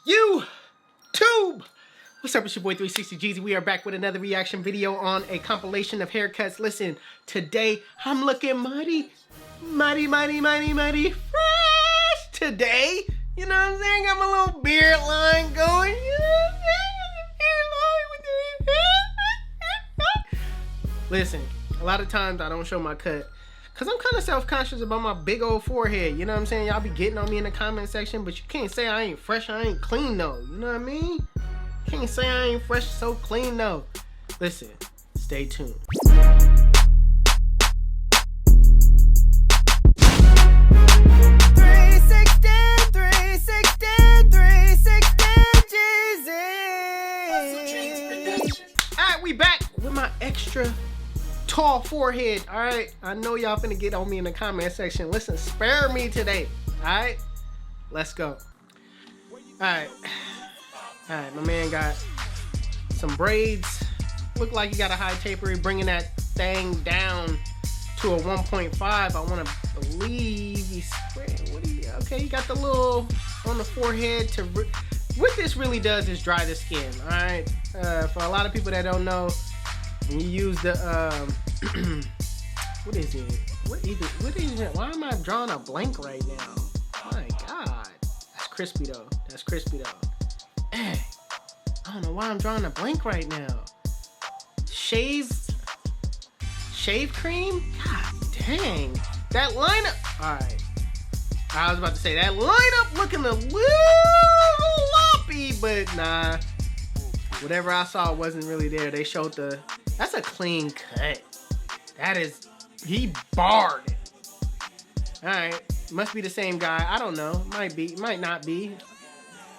YouTube! What's up, it's your boy 360 Jeezy. We are back with another reaction video on a compilation of haircuts. Listen, today I'm looking mighty fresh today. You know what I'm saying? Got my little beard line going. You know what I'm saying? Listen, a lot of times I don't show my cut because I'm kind of self-conscious about my big old forehead. You know what I'm saying? Y'all be getting on me in the comment section, but you can't say I ain't fresh, I ain't clean though. You know what I mean? Can't say I ain't fresh, so clean though. Listen, stay tuned. Alright, we back with my extra tall forehead. Alright, I know y'all finna get on me in the comment section. Listen, spare me today. Alright, let's go. Alright, my man got some braids. Look like he got a high taper, bringing that thing down to a 1.5. I want to believe he's spraying. Okay, he got the little on the forehead to. What this really does is dry the skin. All right, for a lot of people that don't know, when you use the what is it? What is it? Why am I drawing a blank right now? My God, that's crispy though. That's crispy though. Hey, I don't know why I'm drawing a blank right now. Shave cream? God dang. That lineup. Alright. I was about to say that lineup looking a little loppy, but nah. Whatever I saw wasn't really there. They showed that's a clean cut. That is, he barred it. Alright. Must be the same guy. I don't know. Might be, might not be.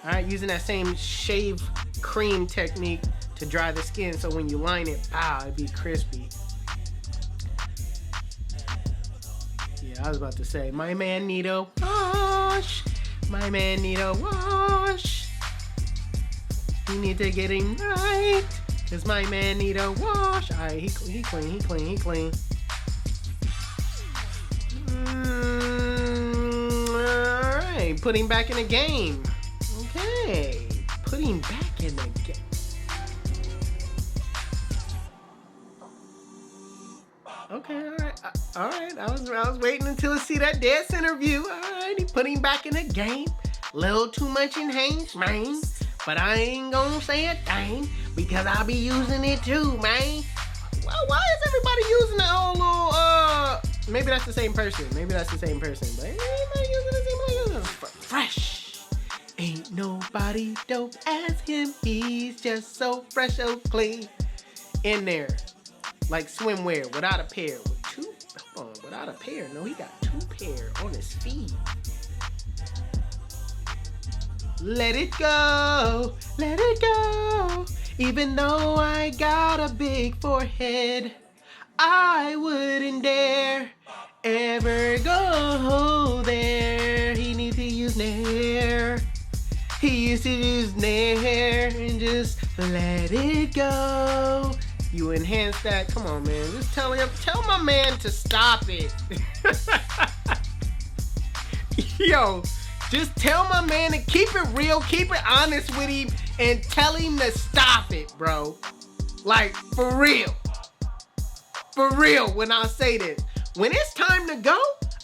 Alright, using that same shave cream technique to dry the skin, so when you line it, pow, it'd be crispy. Yeah, I was about to say, my man need a wash. My man need a wash. He need to get him right, cause my man need a wash. Alright, he clean. Alright, put him back in the game. Okay, put him back in the game. Okay, all right. I was waiting until I see that dead center view. All right, he put him back in the game. Little too much enhanced, man. But I ain't gonna say a thing because I'll be using it too, man. Well, why is everybody using that whole little? Maybe that's the same person. But everybody using the same. Fresh. Ain't nobody dope as him. He's just so fresh, so clean. In there, like swimwear without a pair. Without a pair. No, he got 2 pair on his feet. Let it go, let it go. Even though I got a big forehead, I wouldn't dare ever go there. He needs to use Nair. He used to use Nair and just let it go. You enhance that. Come on, man. Just tell my man to stop it. Yo, just tell my man to keep it real, keep it honest with him, and tell him to stop it, bro. Like, for real. For real, when I say this. When it's time to go,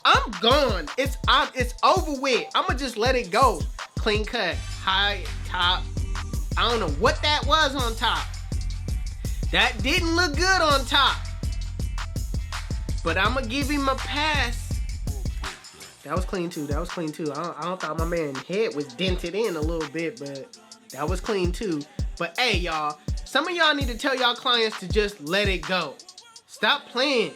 I'm gone. It's over with. I'ma just let it go. Clean cut, high, top. I don't know what that was on top. That didn't look good on top. But I'm going to give him a pass. That was clean too. I don't thought my man's head was dented in a little bit, but that was clean too. But hey, y'all, some of y'all need to tell y'all clients to just let it go. Stop playing.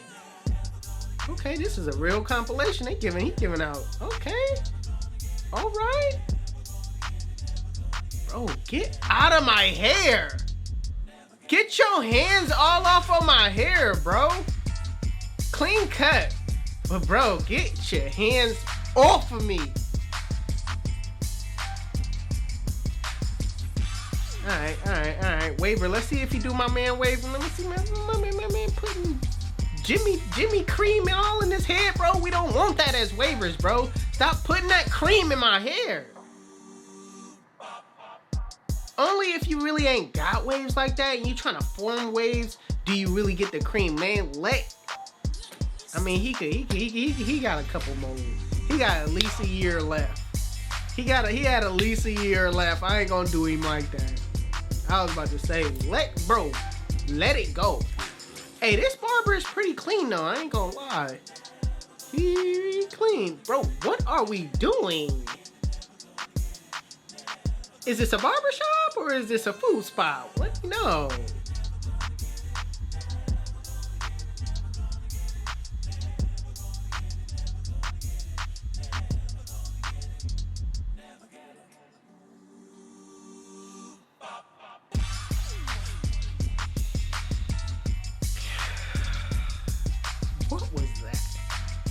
Okay, this is a real compilation. He's giving out. Okay. All right. Bro, get out of my hair. Get your hands all off of my hair, bro. Clean cut. But bro, get your hands off of me. Alright. Waiver. Let's see if you do my man waving. Let me see my man putting Jimmy cream all in his head, bro. We don't want that as waivers, bro. Stop putting that cream in my hair. Especially if you really ain't got waves like that and you trying to form waves, do you really get the cream? Man, I mean, he got a couple more. He got at least a year left. He had at least a year left. I ain't gonna do him like that. I was about to say, let it go. Hey, this barber is pretty clean though. I ain't gonna lie. He clean. Bro, what are we doing? Is this a barber shop or is this a food spot? What? No.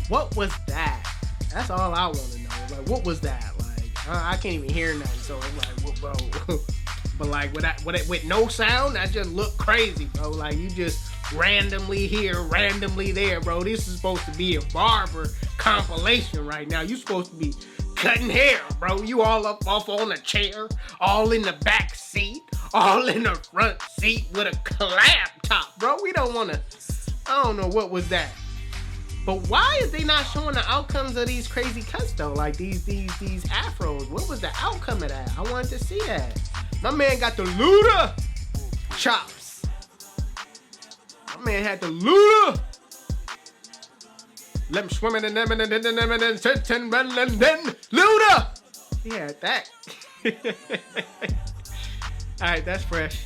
What was that? That's all I want to know. Like, what was that? Like, I can't even hear nothing. So I'm like, what, bro? But like, with no sound, that just look crazy, bro. Like, you just randomly here, randomly there, bro. This is supposed to be a barber compilation right now. You supposed to be cutting hair, bro. You all up off on a chair, all in the back seat, all in the front seat with a laptop, bro. We don't want to. I don't know what was that. But why is they not showing the outcomes of these crazy cuts though? Like these afros. What was the outcome of that? I wanted to see that. My man got the Luda chops. My man had the Luda. Let him swim in and then sit and run and then Luda. He had that. All right, that's fresh.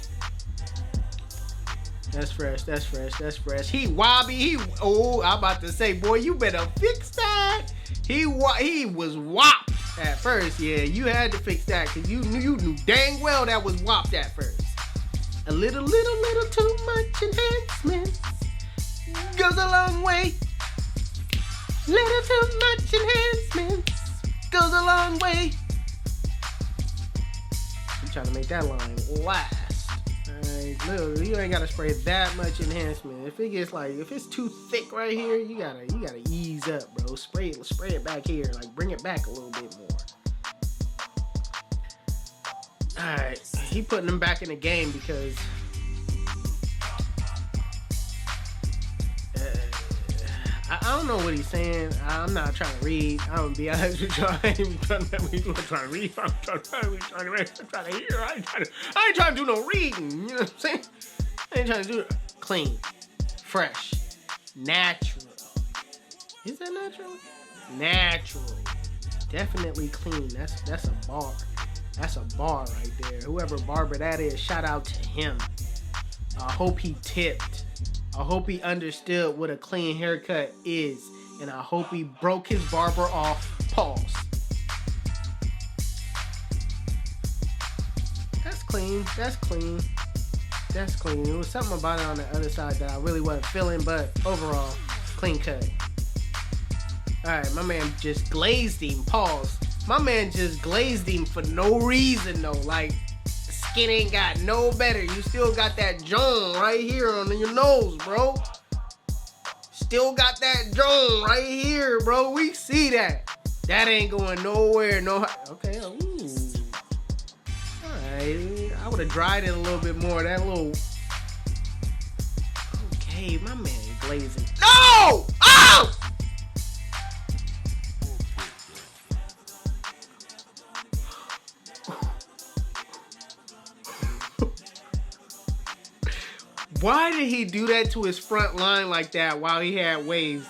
That's fresh. He wobbly. I'm about to say, boy, you better fix that. He was wopped at first. Yeah, you had to fix that because you knew dang well that was wopped at first. A little too much enhancement goes a long way. Little too much enhancement goes a long way. I'm trying to make that line last. Literally, you ain't gotta spray that much enhancement. If it gets like, if it's too thick right here, you gotta ease up, bro. Spray it back here, like bring it back a little bit more. All right, he putting them back in the game because I don't know what he's saying. I'm not trying to read. I'm gonna be honest with you. I ain't trying to read. I'm trying to hear. I ain't trying to do no reading. You know what I'm saying? I ain't trying to do it. Clean, fresh, natural. Is that natural? Natural. Definitely clean. That's a bar. That's a bar right there. Whoever barber that is, shout out to him. I hope he tipped. I hope he understood what a clean haircut is. And I hope he broke his barber off. Pause. That's clean. That's clean. That's clean. There was something about it on the other side that I really wasn't feeling, but overall, clean cut. Alright, my man just glazed him. Pause. My man just glazed him for no reason though. Like, skin ain't got no better. You still got that Joan right here on your nose, bro. Still got that Joan right here, bro. We see that. That ain't going nowhere. No. Okay. Ooh. Alright. I would have dried it a little bit more. That little. Okay, my man glazing. No! Oh! Why did he do that to his front line like that while he had waves?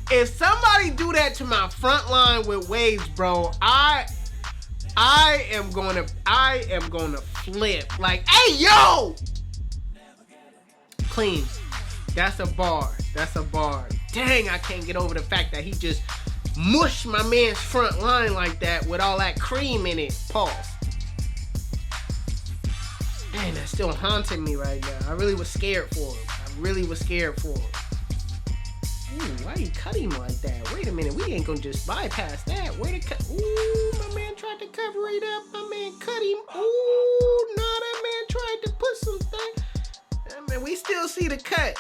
If somebody do that to my front line with waves, bro, I am gonna flip. Like, hey, yo! Clean. That's a bar. That's a bar. Dang, I can't get over the fact that he just mushed my man's front line like that with all that cream in it. Pause. Man, that's still haunting me right now. I really was scared for him. Ooh, why you cut him like that? Wait a minute, we ain't gonna just bypass that. Where to cut? Ooh, my man tried to cover it up. My man cut him. Ooh, no, that man tried to put some thing. Man, we still see the cut.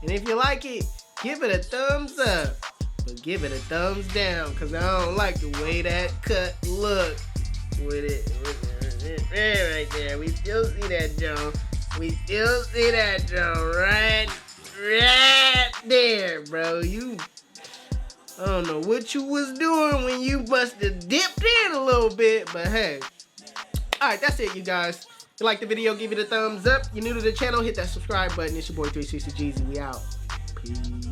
And if you like it, give it a thumbs up. But give it a thumbs down, because I don't like the way that cut look with it. right there. We still see that, Joe. We still see that, Joe. Right there, bro. I don't know what you was doing when you busted dipped in a little bit, but hey. Alright, that's it, you guys. If you like the video, give it a thumbs up. You're new to the channel, hit that subscribe button. It's your boy 360 Jeezy. We out. Peace.